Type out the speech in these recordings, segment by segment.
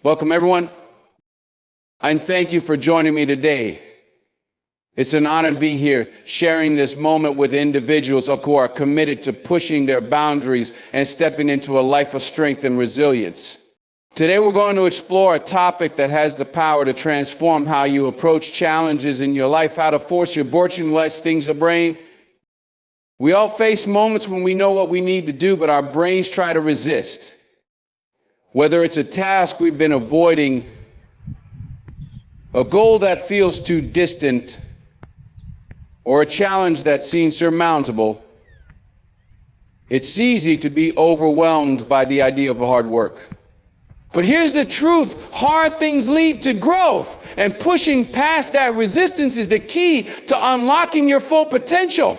Welcome, everyone, and thank you for joining me today. It's an honor to be here sharing this moment with individuals who are committed to pushing their boundaries and stepping into a life of strength and resilience. Today, we're going to explore a topic that has the power to transform how you approach challenges in your life, how to force your brain. We all face moments when we know what we need to do, but our brains try to resist. Whether it's a task we've been avoiding, a goal that feels too distant, or a challenge that seems surmountable, it's easy to be overwhelmed by the idea of hard work. But here's the truth: hard things lead to growth, and pushing past that resistance is the key to unlocking your full potential.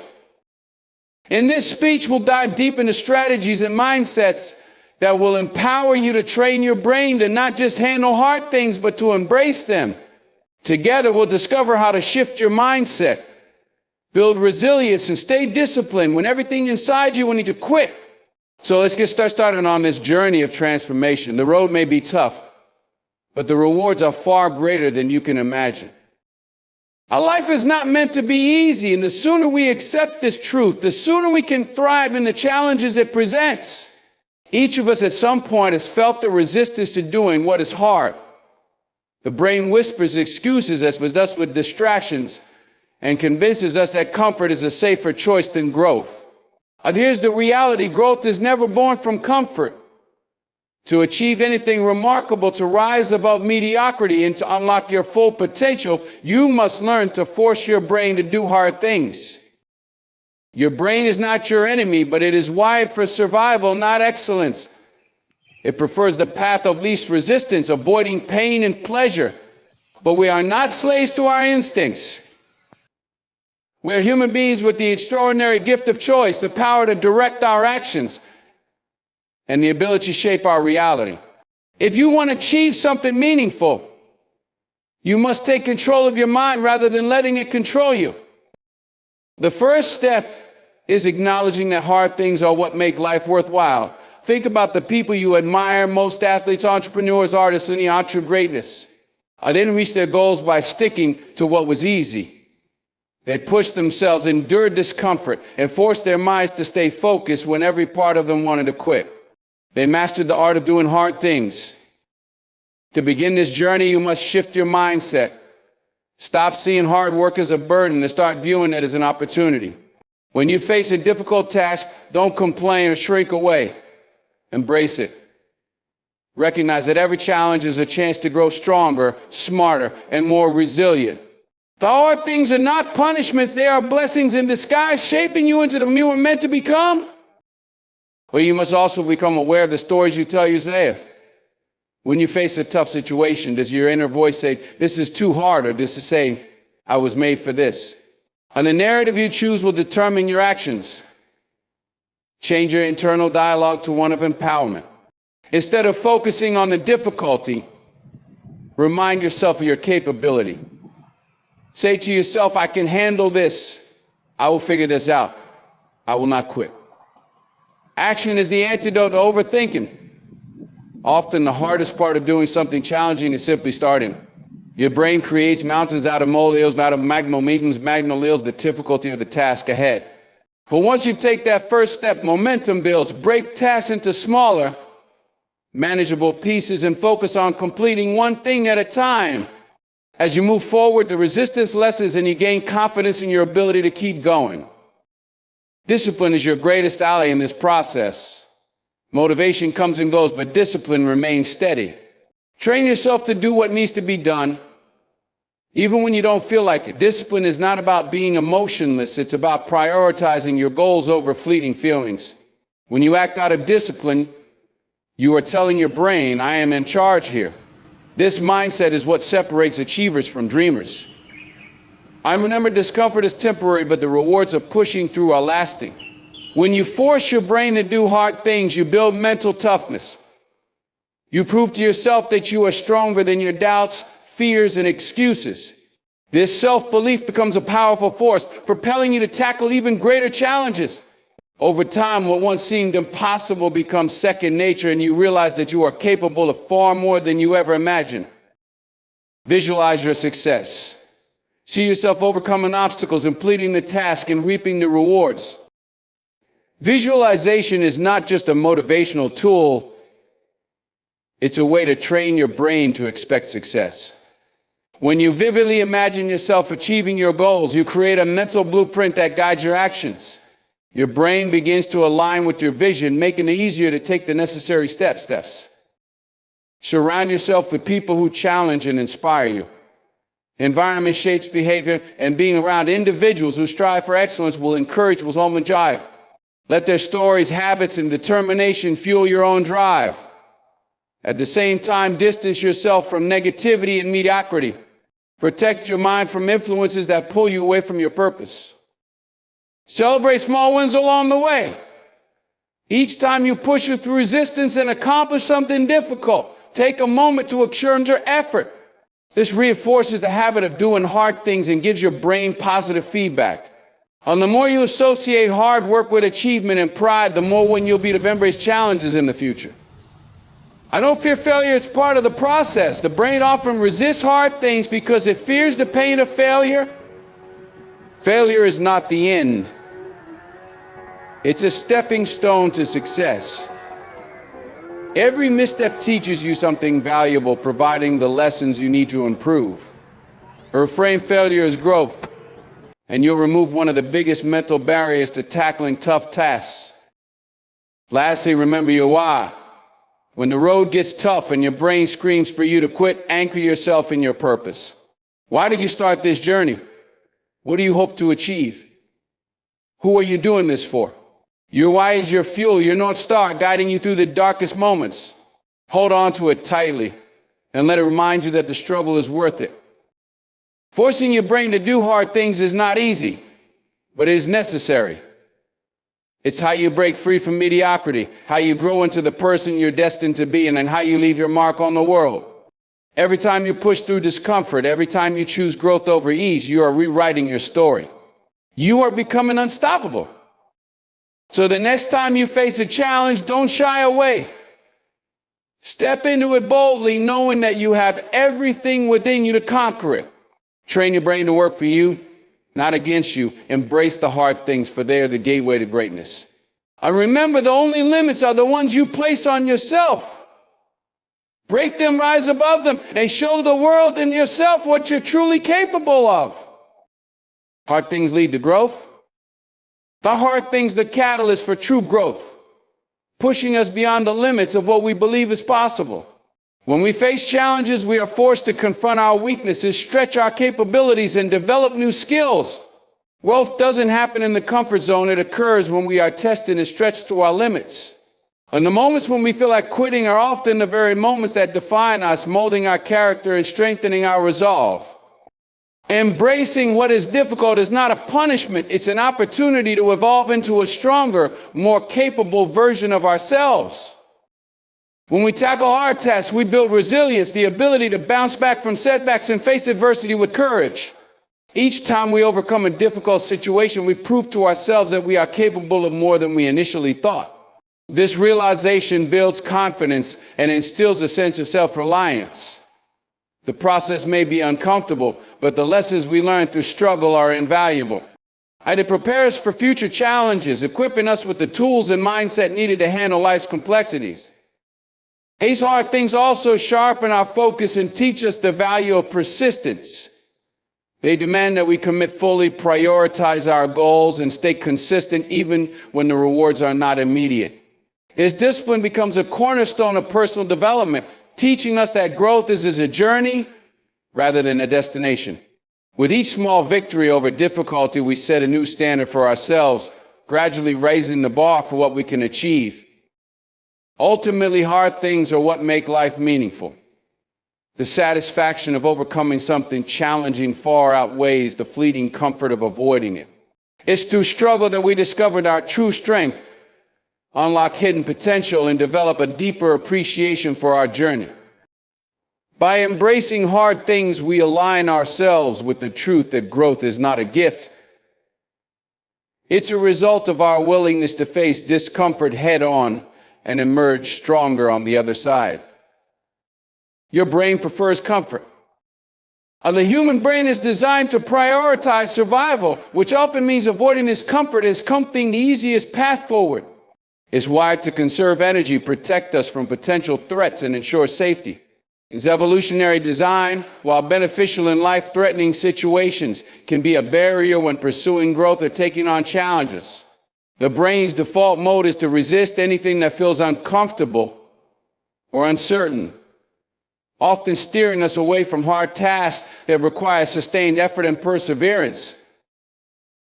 In this speech, we'll dive deep into strategies and mindsets that will empower you to train your brain to not just handle hard things, but to embrace them. Together, we'll discover how to shift your mindset, build resilience, and stay disciplined when everything inside you will need to quit. So let's get started on this journey of transformation. The road may be tough, but the rewards are far greater than you can imagine. Our life is not meant to be easy, and the sooner we accept this truth, the sooner we can thrive in the challenges it presents. Each of us at some point has felt the resistance to doing what is hard. The brain whispers excuses us with distractions and convinces us that comfort is a safer choice than growth. And here's the reality: growth is never born from comfort. To achieve anything remarkable, to rise above mediocrity, and to unlock your full potential, you must learn to force your brain to do hard things. Your brain is not your enemy, but it is wired for survival, not excellence. It prefers the path of least resistance, avoiding pain and pleasure. But we are not slaves to our instincts. We are human beings with the extraordinary gift of choice, the power to direct our actions, and the ability to shape our reality. If you want to achieve something meaningful, you must take control of your mind rather than letting it control you. The first step is acknowledging that hard things are what make life worthwhile. Think about the people you admire: most athletes, entrepreneurs, artists, and the entre greatness. They didn't reach their goals by sticking to what was easy. They pushed themselves, endured discomfort, and forced their minds to stay focused when every part of them wanted to quit. They mastered the art of doing hard things. To begin this journey, you must shift your mindset. Stop seeing hard work as a burden and start viewing it as an opportunity. When you face a difficult task, don't complain or shrink away. Embrace it. Recognize that every challenge is a chance to grow stronger, smarter, and more resilient. The hard things are not punishments, they are blessings in disguise, shaping you into the you were meant to become. Well, you must also become aware of the stories you tell yourself. When you face a tough situation, does your inner voice say, "This is too hard," or does it say, "I was made for this"? And the narrative you choose will determine your actions. Change your internal dialogue to one of empowerment. Instead of focusing on the difficulty, remind yourself of your capability. Say to yourself, "I can handle this. I will figure this out. I will not quit." Action is the antidote to overthinking. Often the hardest part of doing something challenging is simply starting. Your brain creates mountains out of molehills, out of magnolills, the difficulty of the task ahead. But once you take that first step, momentum builds. Break tasks into smaller, manageable pieces and focus on completing one thing at a time. As you move forward, the resistance lessens and you gain confidence in your ability to keep going. Discipline is your greatest ally in this process. Motivation comes and goes, but discipline remains steady. Train yourself to do what needs to be done, even when you don't feel like it. Discipline is not about being emotionless. It's about prioritizing your goals over fleeting feelings. When you act out of discipline, you are telling your brain, "I am in charge here." This mindset is what separates achievers from dreamers. I remember discomfort is temporary, but the rewards of pushing through are lasting. When you force your brain to do hard things, you build mental toughness. You prove to yourself that you are stronger than your doubts, fears, and excuses. This self-belief becomes a powerful force, propelling you to tackle even greater challenges. Over time, what once seemed impossible becomes second nature, and you realize that you are capable of far more than you ever imagined. Visualize your success. See yourself overcoming obstacles, completing the task, and reaping the rewards. Visualization is not just a motivational tool, it's a way to train your brain to expect success. When you vividly imagine yourself achieving your goals, you create a mental blueprint that guides your actions. Your brain begins to align with your vision, making it easier to take the necessary steps. Surround yourself with people who challenge and inspire you. Environment shapes behavior, and being around individuals who strive for excellence will encourage what's on the drive. Let their stories, habits, and determination fuel your own drive. At the same time, distance yourself from negativity and mediocrity. Protect your mind from influences that pull you away from your purpose. Celebrate small wins along the way. Each time you push through resistance and accomplish something difficult, take a moment to acknowledge your effort. This reinforces the habit of doing hard things and gives your brain positive feedback. And the more you associate hard work with achievement and pride, the more willing you'll be to embrace challenges in the future. I don't fear failure, it's part of the process. The brain often resists hard things because it fears the pain of failure. Failure is not the end. It's a stepping stone to success. Every misstep teaches you something valuable, providing the lessons you need to improve. Reframe failure as growth, and you'll remove one of the biggest mental barriers to tackling tough tasks. Lastly, remember your why. When the road gets tough and your brain screams for you to quit, anchor yourself in your purpose. Why did you start this journey? What do you hope to achieve? Who are you doing this for? Your why is your fuel, your North Star, guiding you through the darkest moments. Hold on to it tightly and let it remind you that the struggle is worth it. Forcing your brain to do hard things is not easy, but it is necessary. It's how you break free from mediocrity, how you grow into the person you're destined to be, and then how you leave your mark on the world. Every time you push through discomfort, every time you choose growth over ease, you are rewriting your story. You are becoming unstoppable. So the next time you face a challenge, don't shy away. Step into it boldly, knowing that you have everything within you to conquer it. Train your brain to work for you, not against you. Embrace the hard things, for they are the gateway to greatness. And remember, the only limits are the ones you place on yourself. Break them, rise above them, and show the world and yourself what you're truly capable of. Hard things lead to growth. The hard things, the catalyst for true growth, pushing us beyond the limits of what we believe is possible. When we face challenges, we are forced to confront our weaknesses, stretch our capabilities, and develop new skills. Growth doesn't happen in the comfort zone. It occurs when we are tested and stretched to our limits. And the moments when we feel like quitting are often the very moments that define us, molding our character and strengthening our resolve. Embracing what is difficult is not a punishment. It's an opportunity to evolve into a stronger, more capable version of ourselves. When we tackle hard tasks, we build resilience, the ability to bounce back from setbacks and face adversity with courage. Each time we overcome a difficult situation, we prove to ourselves that we are capable of more than we initially thought. This realization builds confidence and instills a sense of self-reliance. The process may be uncomfortable, but the lessons we learn through struggle are invaluable. And it prepares us for future challenges, equipping us with the tools and mindset needed to handle life's complexities. These hard things also sharpen our focus and teach us the value of persistence. They demand that we commit fully, prioritize our goals, and stay consistent even when the rewards are not immediate. This discipline becomes a cornerstone of personal development, teaching us that growth is a journey rather than a destination. With each small victory over difficulty, we set a new standard for ourselves, gradually raising the bar for what we can achieve. Ultimately, hard things are what make life meaningful. The satisfaction of overcoming something challenging far outweighs the fleeting comfort of avoiding it. It's through struggle that we discover our true strength, unlock hidden potential, and develop a deeper appreciation for our journey. By embracing hard things, we align ourselves with the truth that growth is not a gift. It's a result of our willingness to face discomfort head on and emerge stronger on the other side. Your brain prefers comfort. The human brain is designed to prioritize survival, which often means avoiding discomfort as something the easiest path forward. It's wired to conserve energy, protect us from potential threats, and ensure safety. Its evolutionary design, while beneficial in life-threatening situations, can be a barrier when pursuing growth or taking on challenges. The brain's default mode is to resist anything that feels uncomfortable or uncertain, often steering us away from hard tasks that require sustained effort and perseverance.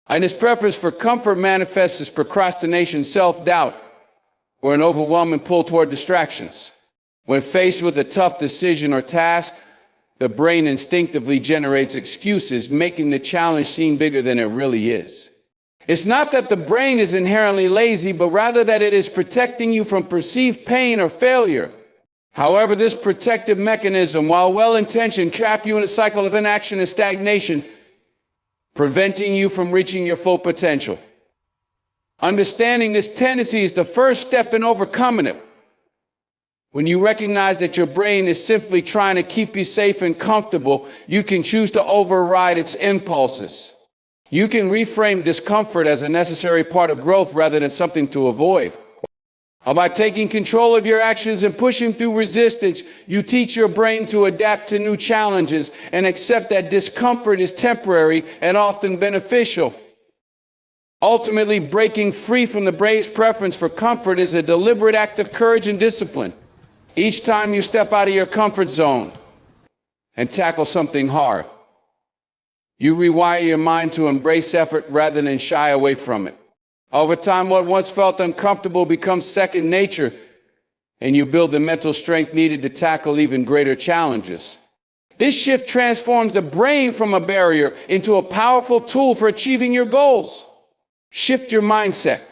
And its preference for comfort manifests as procrastination, self-doubt, or an overwhelming pull toward distractions. When faced with a tough decision or task, the brain instinctively generates excuses, making the challenge seem bigger than it really is. It's not that the brain is inherently lazy, but rather that it is protecting you from perceived pain or failure. However, this protective mechanism, while well-intentioned, traps you in a cycle of inaction and stagnation, preventing you from reaching your full potential. Understanding this tendency is the first step in overcoming it. When you recognize that your brain is simply trying to keep you safe and comfortable, you can choose to override its impulses. You can reframe discomfort as a necessary part of growth rather than something to avoid. By taking control of your actions and pushing through resistance, you teach your brain to adapt to new challenges and accept that discomfort is temporary and often beneficial. Ultimately, breaking free from the brain's preference for comfort is a deliberate act of courage and discipline. Each time you step out of your comfort zone and tackle something hard, you rewire your mind to embrace effort rather than shy away from it. Over time, what once felt uncomfortable becomes second nature, and you build the mental strength needed to tackle even greater challenges. This shift transforms the brain from a barrier into a powerful tool for achieving your goals. Shift your mindset.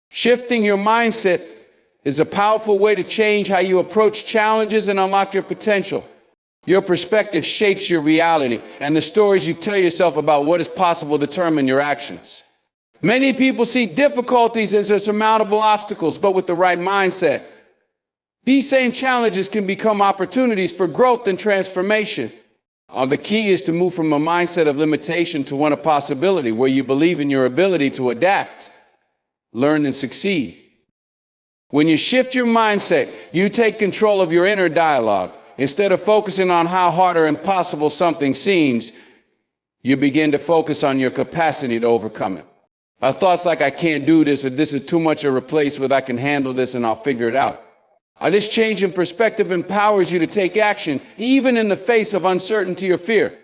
Shifting your mindset is a powerful way to change how you approach challenges and unlock your potential. Your perspective shapes your reality, and the stories you tell yourself about what is possible determine your actions. Many people see difficulties as insurmountable obstacles, but with the right mindset, these same challenges can become opportunities for growth and transformation. The key is to move from a mindset of limitation to one of possibility, where you believe in your ability to adapt, learn, and succeed. When you shift your mindset, you take control of your inner dialogue. Instead of focusing on how hard or impossible something seems, you begin to focus on your capacity to overcome it. Thoughts like, I can't do this, or this is too much to replace with, I can handle this and I'll figure it out. This change in perspective empowers you to take action, even in the face of uncertainty or fear.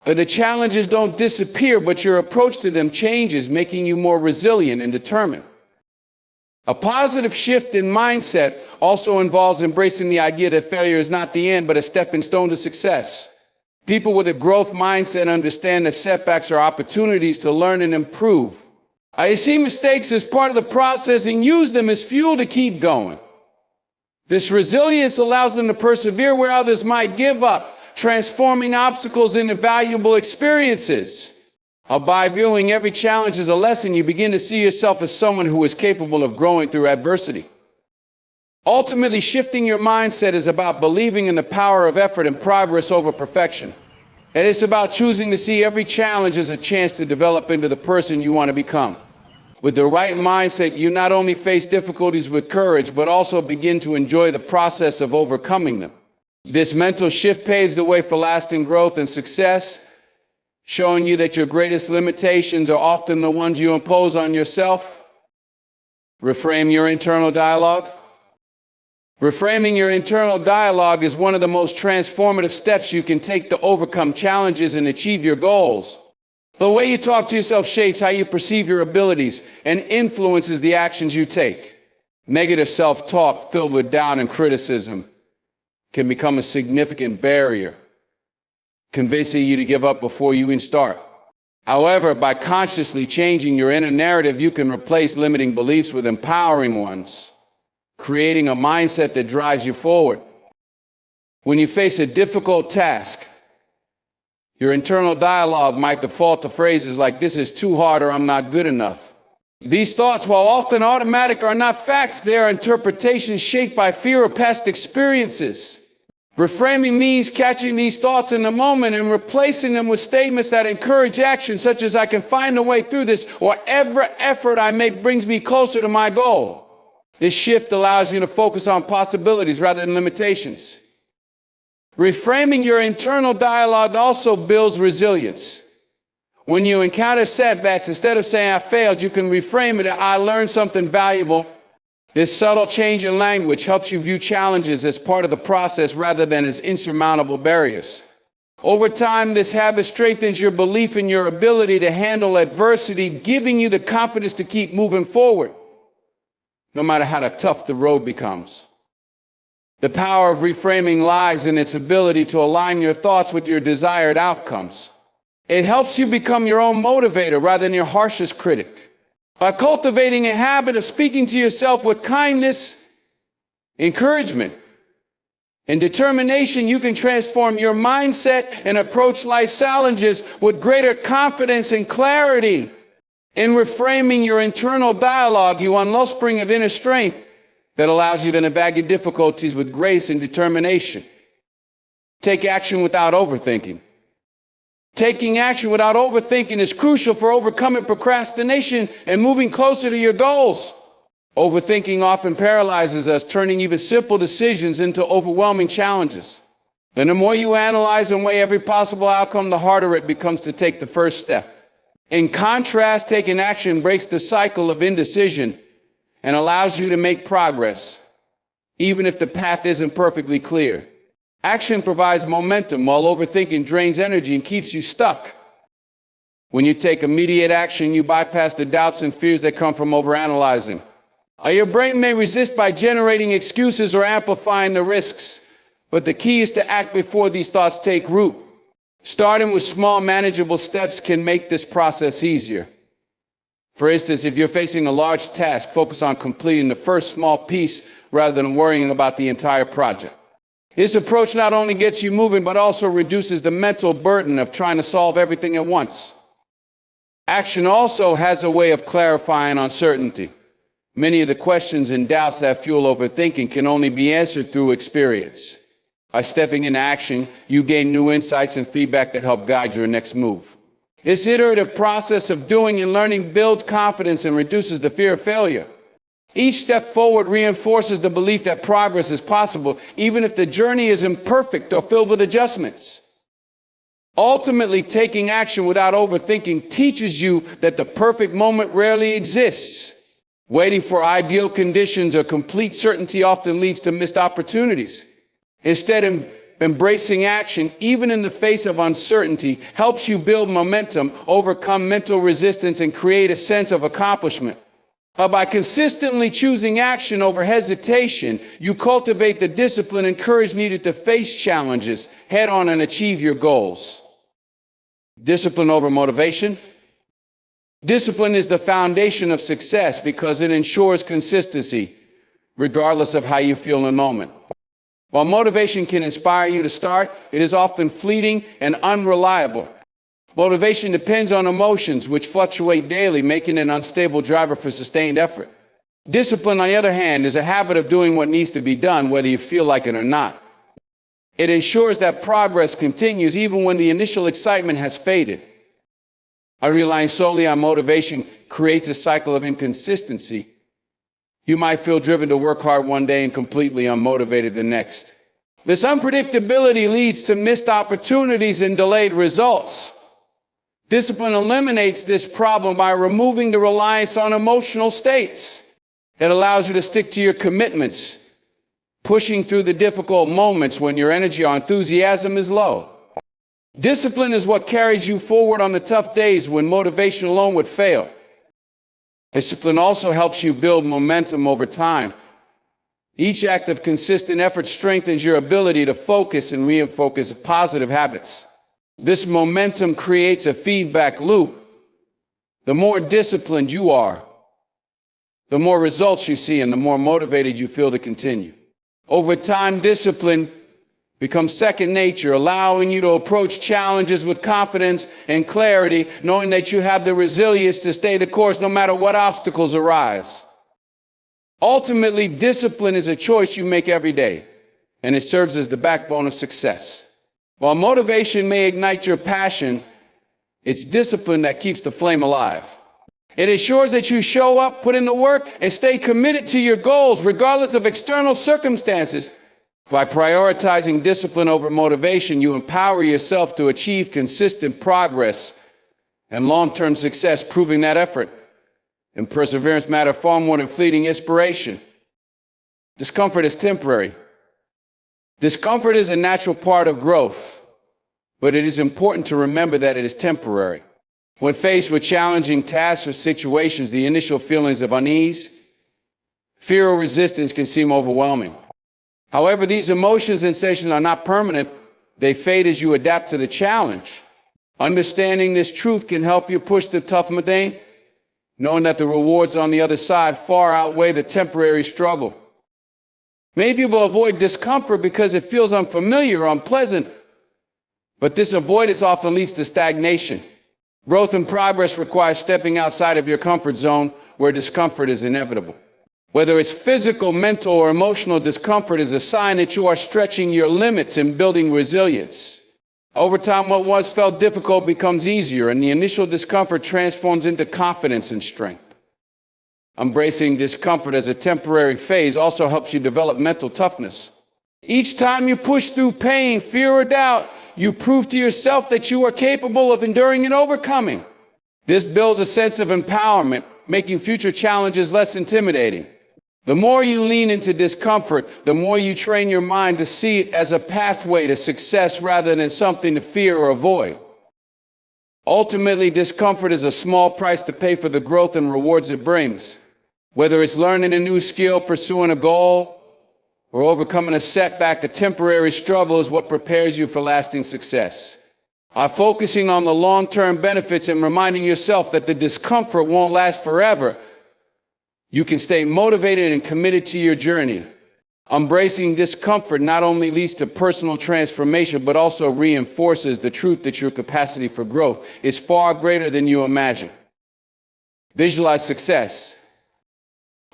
The challenges don't disappear, but your approach to them changes, making you more resilient and determined. A positive shift in mindset also involves embracing the idea that failure is not the end, but a stepping stone to success. People with a growth mindset understand that setbacks are opportunities to learn and improve. They see mistakes as part of the process and use them as fuel to keep going. This resilience allows them to persevere where others might give up, transforming obstacles into valuable experiences. By viewing every challenge as a lesson, you begin to see yourself as someone who is capable of growing through adversity. Ultimately, shifting your mindset is about believing in the power of effort and progress over perfection. And it's about choosing to see every challenge as a chance to develop into the person you want to become. With the right mindset, you not only face difficulties with courage, but also begin to enjoy the process of overcoming them. This mental shift paves the way for lasting growth and success, showing you that your greatest limitations are often the ones you impose on yourself. Reframe your internal dialogue. Reframing your internal dialogue is one of the most transformative steps you can take to overcome challenges and achieve your goals. The way you talk to yourself shapes how you perceive your abilities and influences the actions you take. Negative self-talk filled with doubt and criticism can become a significant barrier, convincing you to give up before you even start. However, by consciously changing your inner narrative, you can replace limiting beliefs with empowering ones, creating a mindset that drives you forward. When you face a difficult task, Your internal dialogue might default to phrases like, "This is too hard," or "I'm not good enough." These thoughts, while often automatic, are not facts. They are interpretations shaped by fear or past experiences. Reframing means catching these thoughts in the moment and replacing them with statements that encourage action, such as, "I can find a way through this," or "Every effort I make brings me closer to my goal." This shift allows you to focus on possibilities rather than limitations. Reframing your internal dialogue also builds resilience. When you encounter setbacks, instead of saying, "I failed," you can reframe it, "I learned something valuable." This subtle change in language helps you view challenges as part of the process rather than as insurmountable barriers. Over time, this habit strengthens your belief in your ability to handle adversity, giving you the confidence to keep moving forward, no matter how tough the road becomes. The power of reframing lies in its ability to align your thoughts with your desired outcomes. It helps you become your own motivator rather than your harshest critic. By cultivating a habit of speaking to yourself with kindness, encouragement, and determination, you can transform your mindset and approach life's challenges with greater confidence and clarity. In reframing your internal dialogue, you unlock a spring of inner strength that allows you to navigate difficulties with grace and determination. Take action without overthinking. Taking action without overthinking is crucial for overcoming procrastination and moving closer to your goals. Overthinking often paralyzes us, turning even simple decisions into overwhelming challenges. And the more you analyze and weigh every possible outcome, the harder it becomes to take the first step. In contrast, taking action breaks the cycle of indecision and allows you to make progress, even if the path isn't perfectly clear. Action provides momentum, while overthinking drains energy and keeps you stuck. When you take immediate action, you bypass the doubts and fears that come from overanalyzing. Your brain may resist by generating excuses or amplifying the risks, but the key is to act before these thoughts take root. Starting with small, manageable steps can make this process easier. For instance, if you're facing a large task, focus on completing the first small piece rather than worrying about the entire project. This approach not only gets you moving, but also reduces the mental burden of trying to solve everything at once. Action also has a way of clarifying uncertainty. Many of the questions and doubts that fuel overthinking can only be answered through experience. By stepping into action, you gain new insights and feedback that help guide your next move. This iterative process of doing and learning builds confidence and reduces the fear of failure. Each step forward reinforces the belief that progress is possible, even if the journey is imperfect or filled with adjustments. Ultimately, taking action without overthinking teaches you that the perfect moment rarely exists. Waiting for ideal conditions or complete certainty often leads to missed opportunities. Instead, embracing action, even in the face of uncertainty, helps you build momentum, overcome mental resistance, and create a sense of accomplishment. By consistently choosing action over hesitation, you cultivate the discipline and courage needed to face challenges head on and achieve your goals. Discipline over motivation. Discipline is the foundation of success because it ensures consistency, regardless of how you feel in the moment. While motivation can inspire you to start, it is often fleeting and unreliable. Motivation depends on emotions, which fluctuate daily, making it an unstable driver for sustained effort. Discipline, on the other hand, is a habit of doing what needs to be done, whether you feel like it or not. It ensures that progress continues even when the initial excitement has faded. Relying solely on motivation creates a cycle of inconsistency. You might feel driven to work hard one day and completely unmotivated the next. This unpredictability leads to missed opportunities and delayed results. Discipline eliminates this problem by removing the reliance on emotional states. It allows you to stick to your commitments, pushing through the difficult moments when your energy or enthusiasm is low. Discipline is what carries you forward on the tough days when motivation alone would fail. Discipline also helps you build momentum over time. Each act of consistent effort strengthens your ability to focus and reinforce positive habits. This momentum creates a feedback loop. The more disciplined you are, the more results you see and the more motivated you feel to continue. Over time, discipline becomes second nature, allowing you to approach challenges with confidence and clarity, knowing that you have the resilience to stay the course no matter what obstacles arise. Ultimately, discipline is a choice you make every day, and it serves as the backbone of success. While motivation may ignite your passion, it's discipline that keeps the flame alive. It ensures that you show up, put in the work, and stay committed to your goals regardless of external circumstances. By prioritizing discipline over motivation, you empower yourself to achieve consistent progress and long-term success, proving that effort and perseverance matter far more than fleeting inspiration. Discomfort is temporary. Discomfort is a natural part of growth, but it is important to remember that it is temporary. When faced with challenging tasks or situations, the initial feelings of unease, fear, or resistance can seem overwhelming. However, these emotions and sensations are not permanent. They fade as you adapt to the challenge. Understanding this truth can help you push the tough mundane, knowing that the rewards on the other side far outweigh the temporary struggle. Many people avoid discomfort because it feels unfamiliar or unpleasant, but this avoidance often leads to stagnation. Growth and progress require stepping outside of your comfort zone where discomfort is inevitable. Whether it's physical, mental, or emotional discomfort is a sign that you are stretching your limits and building resilience. Over time, what once felt difficult becomes easier, and the initial discomfort transforms into confidence and strength. Embracing discomfort as a temporary phase also helps you develop mental toughness. Each time you push through pain, fear, or doubt, you prove to yourself that you are capable of enduring and overcoming. This builds a sense of empowerment, making future challenges less intimidating. The more you lean into discomfort, the more you train your mind to see it as a pathway to success rather than something to fear or avoid. Ultimately, discomfort is a small price to pay for the growth and rewards it brings. Whether it's learning a new skill, pursuing a goal, or overcoming a setback, a temporary struggle is what prepares you for lasting success. By focusing on the long-term benefits and reminding yourself that the discomfort won't last forever, you can stay motivated and committed to your journey. Embracing discomfort not only leads to personal transformation, but also reinforces the truth that your capacity for growth is far greater than you imagine. Visualize success.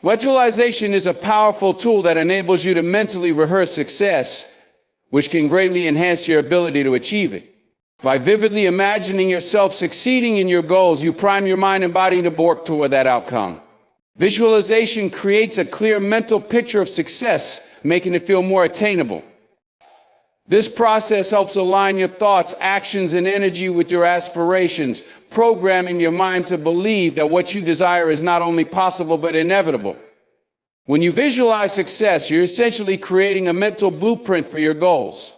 Visualization is a powerful tool that enables you to mentally rehearse success, which can greatly enhance your ability to achieve it. By vividly imagining yourself succeeding in your goals, you prime your mind and body to work toward that outcome. Visualization creates a clear mental picture of success, making it feel more attainable. This process helps align your thoughts, actions, and energy with your aspirations, programming your mind to believe that what you desire is not only possible but inevitable. When you visualize success, you're essentially creating a mental blueprint for your goals.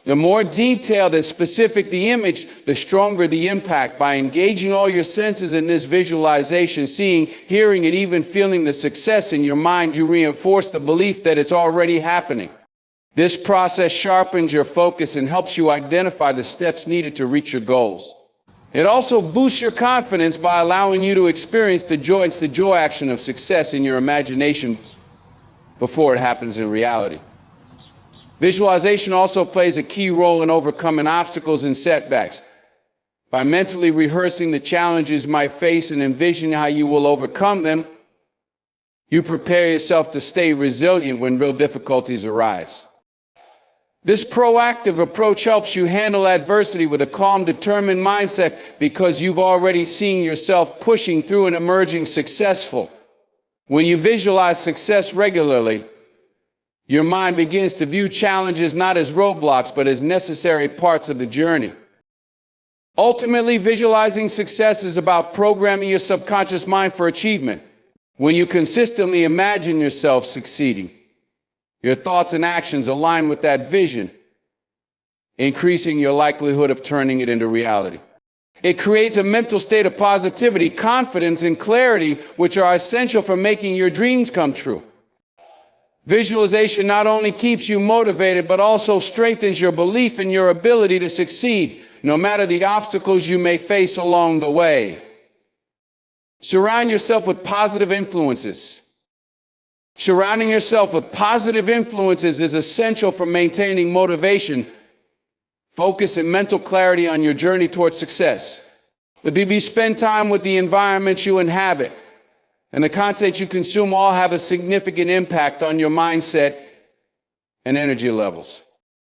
The more detailed and specific the image, the stronger the impact. By engaging all your senses in this visualization, seeing, hearing, and even feeling the success in your mind, you reinforce the belief that it's already happening. This process sharpens your focus and helps you identify the steps needed to reach your goals. It also boosts your confidence by allowing you to experience the joy action of success in your imagination before it happens in reality. Visualization also plays a key role in overcoming obstacles and setbacks. By mentally rehearsing the challenges you might face and envisioning how you will overcome them, you prepare yourself to stay resilient when real difficulties arise. This proactive approach helps you handle adversity with a calm, determined mindset because you've already seen yourself pushing through and emerging successful. When you visualize success regularly, your mind begins to view challenges not as roadblocks, but as necessary parts of the journey. Ultimately, visualizing success is about programming your subconscious mind for achievement. When you consistently imagine yourself succeeding, your thoughts and actions align with that vision, increasing your likelihood of turning it into reality. It creates a mental state of positivity, confidence, and clarity, which are essential for making your dreams come true. Visualization not only keeps you motivated, but also strengthens your belief in your ability to succeed, no matter the obstacles you may face along the way. Surround yourself with positive influences. Surrounding yourself with positive influences is essential for maintaining motivation, focus, and mental clarity on your journey towards success. The BB spend time with the environments you inhabit and the content you consume all have a significant impact on your mindset and energy levels.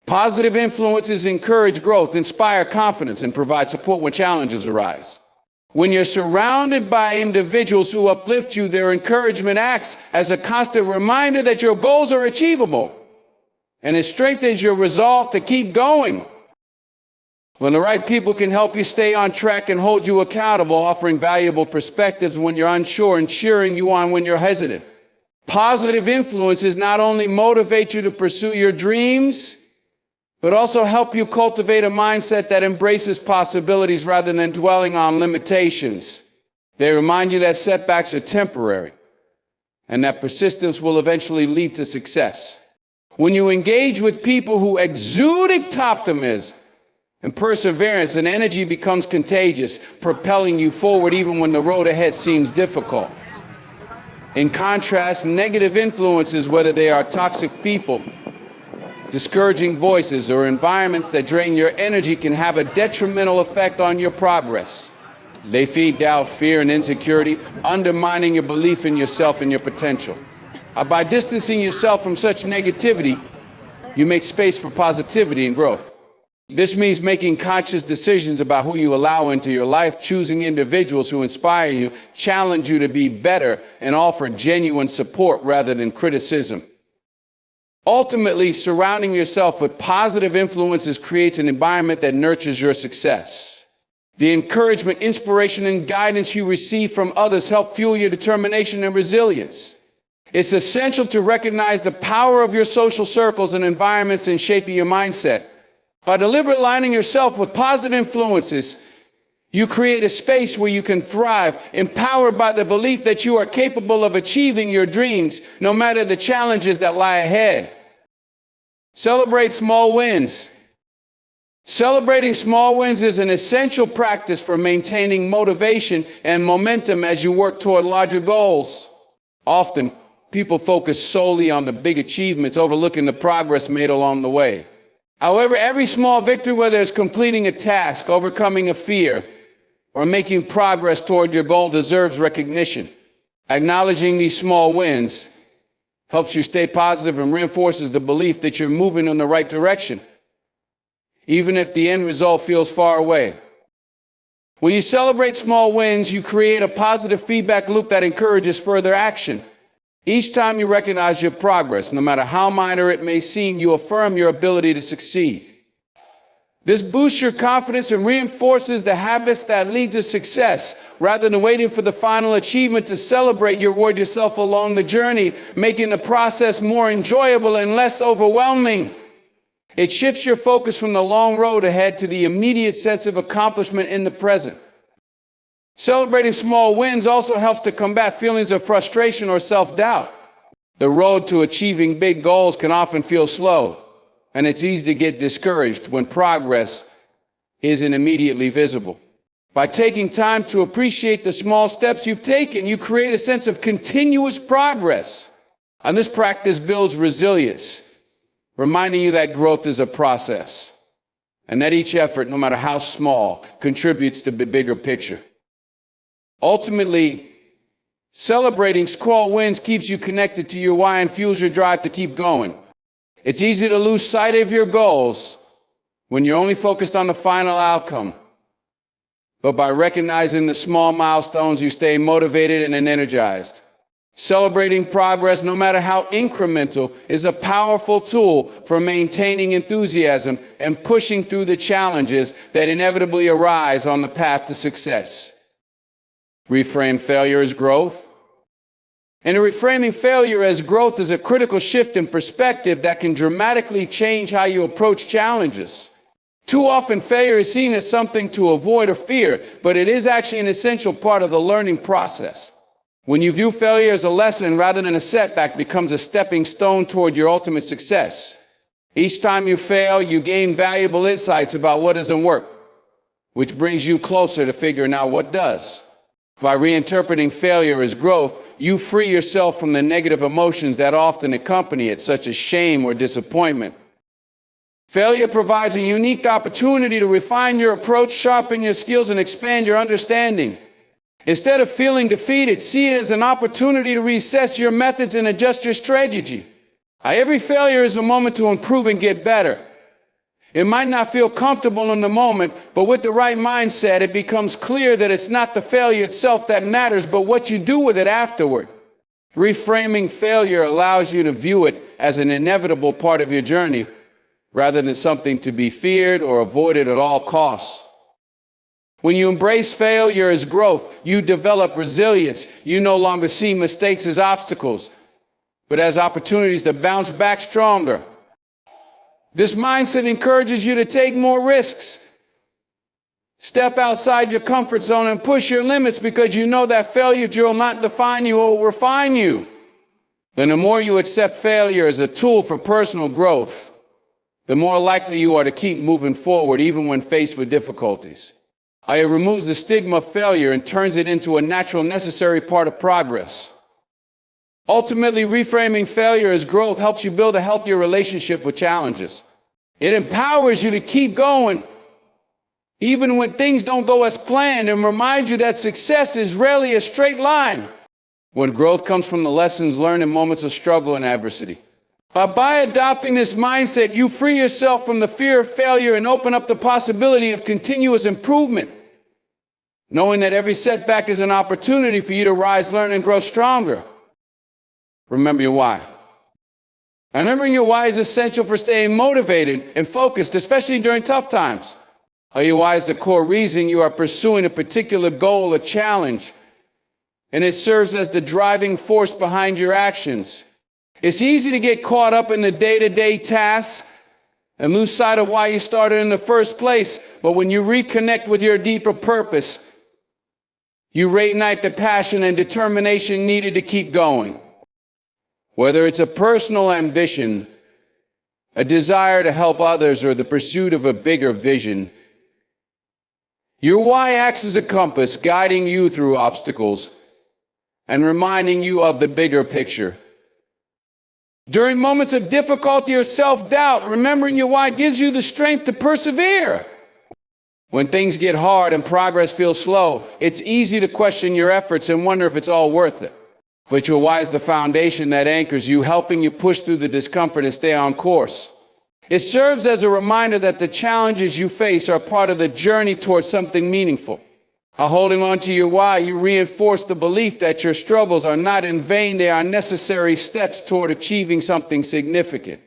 Positive influences encourage growth, inspire confidence, and provide support when challenges arise. When you're surrounded by individuals who uplift you, their encouragement acts as a constant reminder that your goals are achievable, and it strengthens your resolve to keep going. When the right people can help you stay on track and hold you accountable, offering valuable perspectives when you're unsure and cheering you on when you're hesitant. Positive influences not only motivate you to pursue your dreams, but also help you cultivate a mindset that embraces possibilities rather than dwelling on limitations. They remind you that setbacks are temporary and that persistence will eventually lead to success. When you engage with people who exude optimism and perseverance, and energy becomes contagious, propelling you forward even when the road ahead seems difficult. In contrast, negative influences, whether they are toxic people, discouraging voices, or environments that drain your energy, can have a detrimental effect on your progress. They feed doubt, fear, and insecurity, undermining your belief in yourself and your potential. By distancing yourself from such negativity, you make space for positivity and growth. This means making conscious decisions about who you allow into your life, choosing individuals who inspire you, challenge you to be better, and offer genuine support rather than criticism. Ultimately, surrounding yourself with positive influences creates an environment that nurtures your success. The encouragement, inspiration, and guidance you receive from others help fuel your determination and resilience. It's essential to recognize the power of your social circles and environments in shaping your mindset. By deliberately aligning yourself with positive influences, you create a space where you can thrive, empowered by the belief that you are capable of achieving your dreams, no matter the challenges that lie ahead. Celebrate small wins. Celebrating small wins is an essential practice for maintaining motivation and momentum as you work toward larger goals. Often, people focus solely on the big achievements, overlooking the progress made along the way. However, every small victory, whether it's completing a task, overcoming a fear, or making progress toward your goal, deserves recognition. Acknowledging these small wins helps you stay positive and reinforces the belief that you're moving in the right direction, even if the end result feels far away. When you celebrate small wins, you create a positive feedback loop that encourages further action. Each time you recognize your progress, no matter how minor it may seem, you affirm your ability to succeed. This boosts your confidence and reinforces the habits that lead to success. Rather than waiting for the final achievement to celebrate, you reward yourself along the journey, making the process more enjoyable and less overwhelming. It shifts your focus from the long road ahead to the immediate sense of accomplishment in the present. Celebrating small wins also helps to combat feelings of frustration or self-doubt. The road to achieving big goals can often feel slow, and it's easy to get discouraged when progress isn't immediately visible. By taking time to appreciate the small steps you've taken, you create a sense of continuous progress. And this practice builds resilience, reminding you that growth is a process, and that each effort, no matter how small, contributes to the bigger picture. Ultimately, celebrating small wins keeps you connected to your why and fuels your drive to keep going. It's easy to lose sight of your goals when you're only focused on the final outcome. But by recognizing the small milestones, you stay motivated and energized. Celebrating progress, no matter how incremental, is a powerful tool for maintaining enthusiasm and pushing through the challenges that inevitably arise on the path to success. Reframe failure as growth. And reframing failure as growth is a critical shift in perspective that can dramatically change how you approach challenges. Too often, failure is seen as something to avoid or fear, but it is actually an essential part of the learning process. When you view failure as a lesson rather than a setback, it becomes a stepping stone toward your ultimate success. Each time you fail, you gain valuable insights about what doesn't work, which brings you closer to figuring out what does. By reinterpreting failure as growth, you free yourself from the negative emotions that often accompany it, such as shame or disappointment. Failure provides a unique opportunity to refine your approach, sharpen your skills, and expand your understanding. Instead of feeling defeated, see it as an opportunity to reassess your methods and adjust your strategy. Every failure is a moment to improve and get better. It might not feel comfortable in the moment, but with the right mindset, it becomes clear that it's not the failure itself that matters, but what you do with it afterward. Reframing failure allows you to view it as an inevitable part of your journey, rather than something to be feared or avoided at all costs. When you embrace failure as growth, you develop resilience. You no longer see mistakes as obstacles, but as opportunities to bounce back stronger. This mindset encourages you to take more risks. Step outside your comfort zone and push your limits, because you know that failure will not define you or refine you. And the more you accept failure as a tool for personal growth, the more likely you are to keep moving forward even when faced with difficulties. It removes the stigma of failure and turns it into a natural, necessary part of progress. Ultimately, reframing failure as growth helps you build a healthier relationship with challenges. It empowers you to keep going, even when things don't go as planned, and reminds you that success is rarely a straight line, when growth comes from the lessons learned in moments of struggle and adversity. By adopting this mindset, you free yourself from the fear of failure and open up the possibility of continuous improvement, knowing that every setback is an opportunity for you to rise, learn, and grow stronger. Remember your why. And remembering your why is essential for staying motivated and focused, especially during tough times. Your why is the core reason you are pursuing a particular goal or challenge, and it serves as the driving force behind your actions. It's easy to get caught up in the day-to-day tasks and lose sight of why you started in the first place, but when you reconnect with your deeper purpose, you reignite the passion and determination needed to keep going. Whether it's a personal ambition, a desire to help others, or the pursuit of a bigger vision, your why acts as a compass, guiding you through obstacles and reminding you of the bigger picture. During moments of difficulty or self-doubt, remembering your why gives you the strength to persevere. When things get hard and progress feels slow, it's easy to question your efforts and wonder if it's all worth it. But your why is the foundation that anchors you, helping you push through the discomfort and stay on course. It serves as a reminder that the challenges you face are part of the journey towards something meaningful. By holding on to your why, you reinforce the belief that your struggles are not in vain. They are necessary steps toward achieving something significant.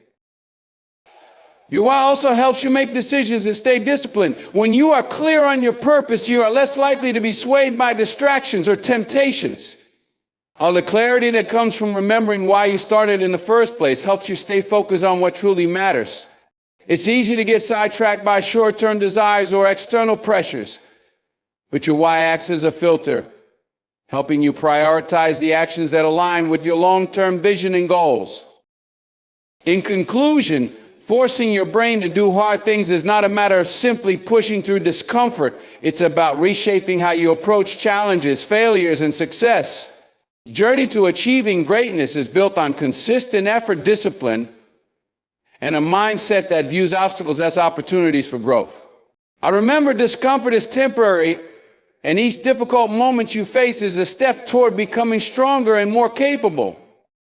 Your why also helps you make decisions and stay disciplined. When you are clear on your purpose, you are less likely to be swayed by distractions or temptations. The clarity that comes from remembering why you started in the first place helps you stay focused on what truly matters. It's easy to get sidetracked by short-term desires or external pressures, but your why acts as a filter, helping you prioritize the actions that align with your long-term vision and goals. In conclusion, forcing your brain to do hard things is not a matter of simply pushing through discomfort. It's about reshaping how you approach challenges, failures, and success. The journey to achieving greatness is built on consistent effort, discipline, and a mindset that views obstacles as opportunities for growth. Remember, discomfort is temporary, and each difficult moment you face is a step toward becoming stronger and more capable.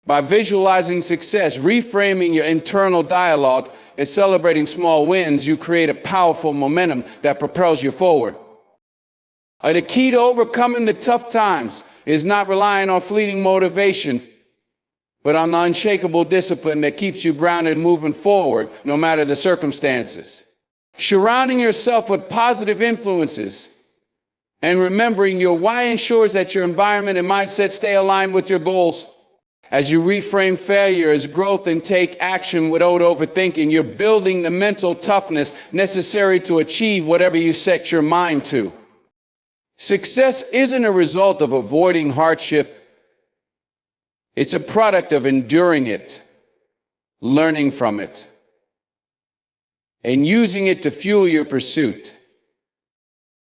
By visualizing success, reframing your internal dialogue, and celebrating small wins, you create a powerful momentum that propels you forward. The key to overcoming the tough times is not relying on fleeting motivation, but on the unshakable discipline that keeps you grounded moving forward, no matter the circumstances. Surrounding yourself with positive influences and remembering your why ensures that your environment and mindset stay aligned with your goals. As you reframe failure as growth and take action without overthinking, you're building the mental toughness necessary to achieve whatever you set your mind to. Success isn't a result of avoiding hardship. It's a product of enduring it, learning from it, and using it to fuel your pursuit.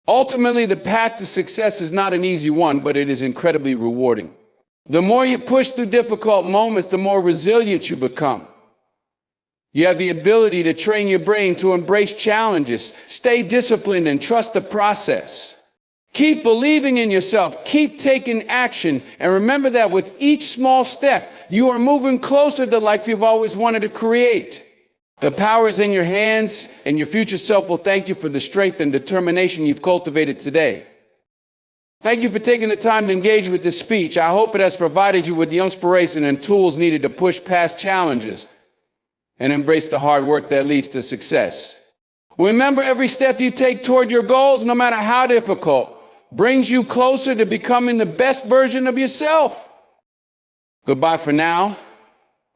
Ultimately, the path to success is not an easy one, but it is incredibly rewarding. The more you push through difficult moments, the more resilient you become. You have the ability to train your brain to embrace challenges, stay disciplined, and trust the process. Keep believing in yourself, keep taking action, and remember that with each small step, you are moving closer to the life you've always wanted to create. The power is in your hands, and your future self will thank you for the strength and determination you've cultivated today. Thank you for taking the time to engage with this speech. I hope it has provided you with the inspiration and tools needed to push past challenges and embrace the hard work that leads to success. Remember, every step you take toward your goals, no matter how difficult, brings you closer to becoming the best version of yourself. Goodbye for now,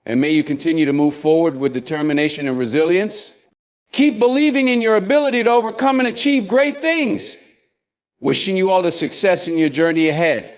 and may you continue to move forward with determination and resilience. Keep believing in your ability to overcome and achieve great things. Wishing you all the success in your journey ahead.